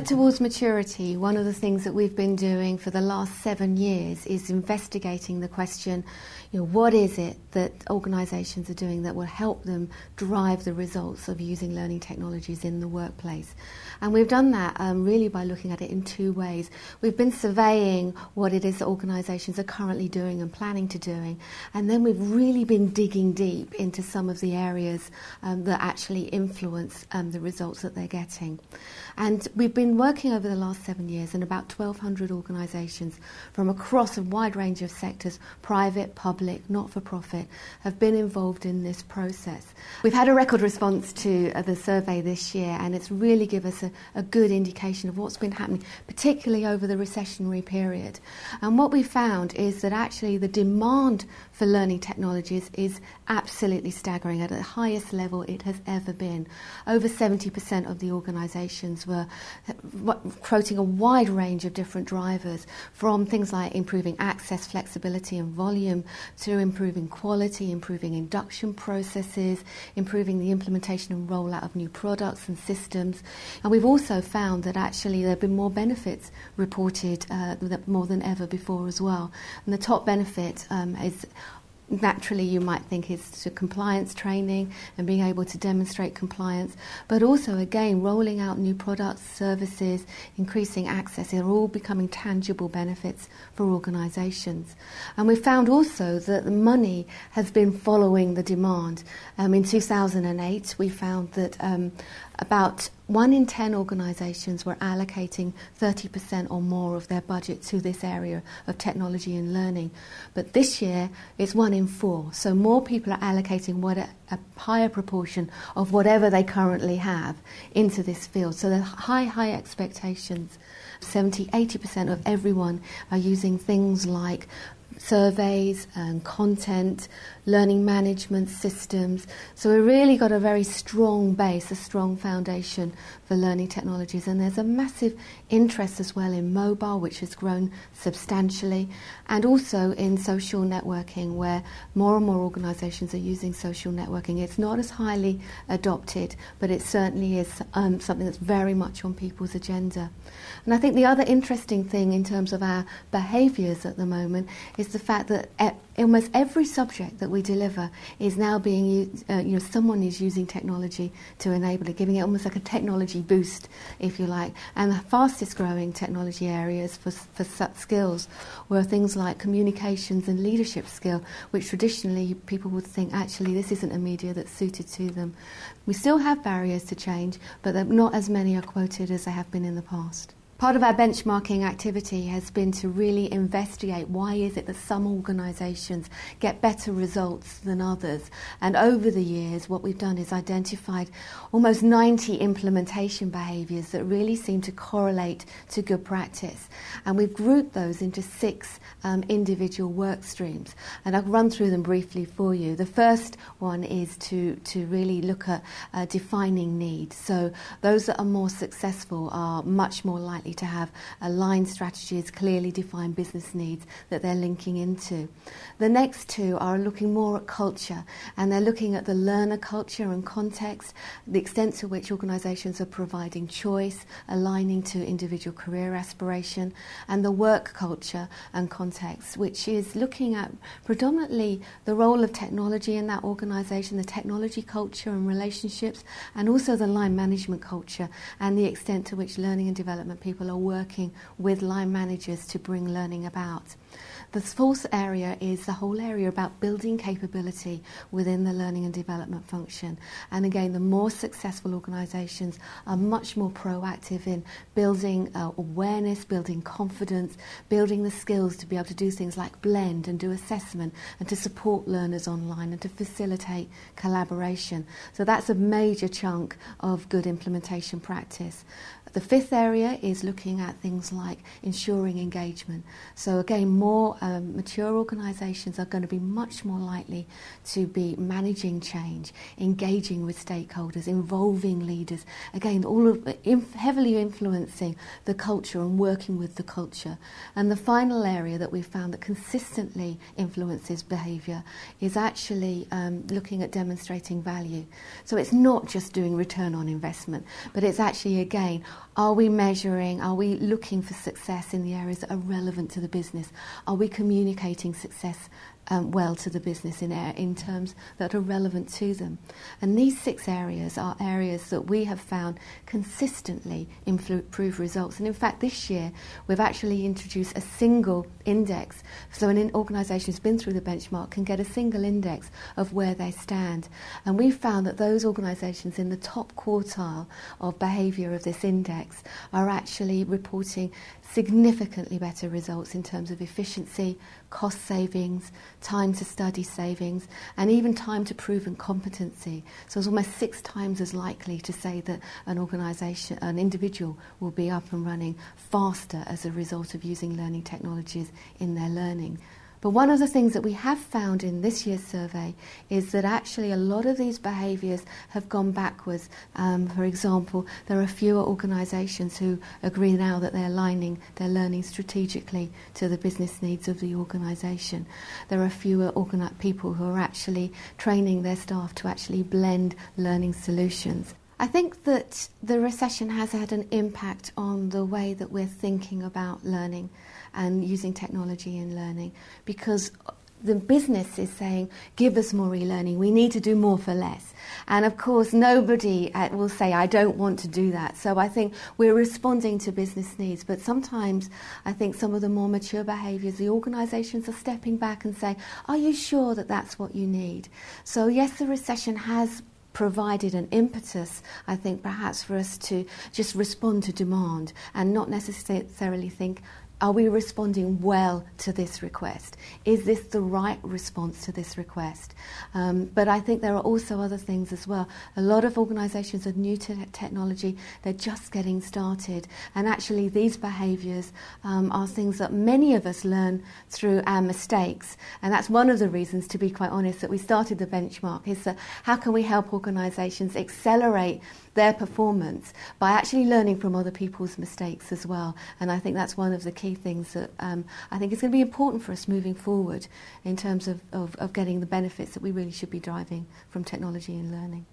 Towards maturity, one of the things that we've been doing for the last 7 years is investigating the question, what is it that organisations are doing that will help them drive the results of using learning technologies in the workplace. And we've done that really by looking at it in 2 ways. We've been surveying what it is that organisations are currently doing and planning to doing, and then we've really been digging deep into some of the areas that actually influence the results that they're getting. And we've been working over the last 7 years in about 1,200 organisations from across a wide range of sectors, private, public, not-for-profit, have been involved in this process. We've had a record response to the survey this year, and it's really given us a good indication of what's been happening, particularly over the recessionary period. And what we found is that actually the demand for learning technologies is absolutely staggering, at the highest level it has ever been. Over 70% of the organisations were quoting a wide range of different drivers, from things like improving access, flexibility and volume, to improving quality, improving induction processes, improving the implementation and rollout of new products and systems. And we've also found that actually there have been more benefits reported more than ever before as well. And the top benefit is, naturally you might think, is to compliance training and being able to demonstrate compliance, but also again rolling out new products, services, increasing access. They're all becoming tangible benefits for organisations. And we found also that the money has been following the demand. In 2008 we found that about 1 in 10 organisations were allocating 30% or more of their budget to this area of technology and learning. But this year it's 1 in 4. So more people are allocating a higher proportion of whatever they currently have into this field. So there are high expectations. 70-80% of everyone are using things like surveys and content, learning management systems. So we've really got a very strong base, a strong foundation for learning technologies. And there's a massive interest as well in mobile, which has grown substantially, and also in social networking, where more and more organisations are using social networking. It's not as highly adopted, but it certainly is something that's very much on people's agenda. And I think the other interesting thing in terms of our behaviours at the moment is the fact that almost every subject that we deliver is now being used, someone is using technology to enable it, giving it almost like a technology boost, if you like. And the fastest growing technology areas for such skills were things like communications and leadership skill, which traditionally people would think actually this isn't a media that's suited to them. We still have barriers to change, but not as many are quoted as they have been in the past. Part of our benchmarking activity has been to really investigate why is it that some organisations get better results than others. And over the years, what we've done is identified almost 90 implementation behaviours that really seem to correlate to good practice. And we've grouped those into 6 individual work streams. And I'll run through them briefly for you. The first one is to really look at defining needs. So those that are more successful are much more likely to have aligned strategies, clearly defined business needs that they're linking into. The next 2 are looking more at culture, and they're looking at the learner culture and context, the extent to which organisations are providing choice, aligning to individual career aspiration, and the work culture and context, which is looking at predominantly the role of technology in that organisation, the technology culture and relationships, and also the line management culture and the extent to which learning and development people are working with line managers to bring learning about. The fourth area is the whole area about building capability within the learning and development function. And again, the more successful organisations are much more proactive in building awareness, building confidence, building the skills to be able to do things like blend and do assessment and to support learners online and to facilitate collaboration. So that's a major chunk of good implementation practice. The fifth area is looking at things like ensuring engagement. So again, more mature organisations are going to be much more likely to be managing change, engaging with stakeholders, involving leaders. Again, all of heavily influencing the culture and working with the culture. And the final area that we've found that consistently influences behaviour is actually looking at demonstrating value. So it's not just doing return on investment, but it's actually, again, Are we measuring, are we looking for success in the areas that are relevant to the business? Are we communicating success well to the business in terms that are relevant to them? And these 6 areas are areas that we have found consistently improve results. And in fact, this year we've actually introduced a single index. So an organisation who's been through the benchmark can get a single index of where they stand. And we found that those organisations in the top quartile of behaviour of this index are actually reporting significantly better results in terms of efficiency, cost savings, time to study savings, and even time to proven competency. So it's almost 6 times as likely to say that an organisation, an individual will be up and running faster as a result of using learning technologies in their learning. But one of the things that we have found in this year's survey is that actually a lot of these behaviours have gone backwards. For example, there are fewer organisations who agree now that they're aligning their learning strategically to the business needs of the organisation. There are fewer people who are actually training their staff to actually blend learning solutions. I think that the recession has had an impact on the way that we're thinking about learning and using technology in learning, because the business is saying, give us more e-learning, we need to do more for less. And of course, nobody will say, I don't want to do that. So I think we're responding to business needs. But sometimes I think some of the more mature behaviours, the organisations are stepping back and saying, are you sure that that's what you need? So yes, the recession has provided an impetus, I think, perhaps for us to just respond to demand and not necessarily think, are we responding well to this request? Is this the right response to this request? But I think there are also other things as well. A lot of organisations are new to technology, they're just getting started, and actually these behaviours are things that many of us learn through our mistakes, and that's one of the reasons, to be quite honest, that we started the benchmark, is that how can we help organisations accelerate their performance by actually learning from other people's mistakes as well. And I think that's one of the key things that I think is going to be important for us moving forward in terms of getting the benefits that we really should be driving from technology and learning.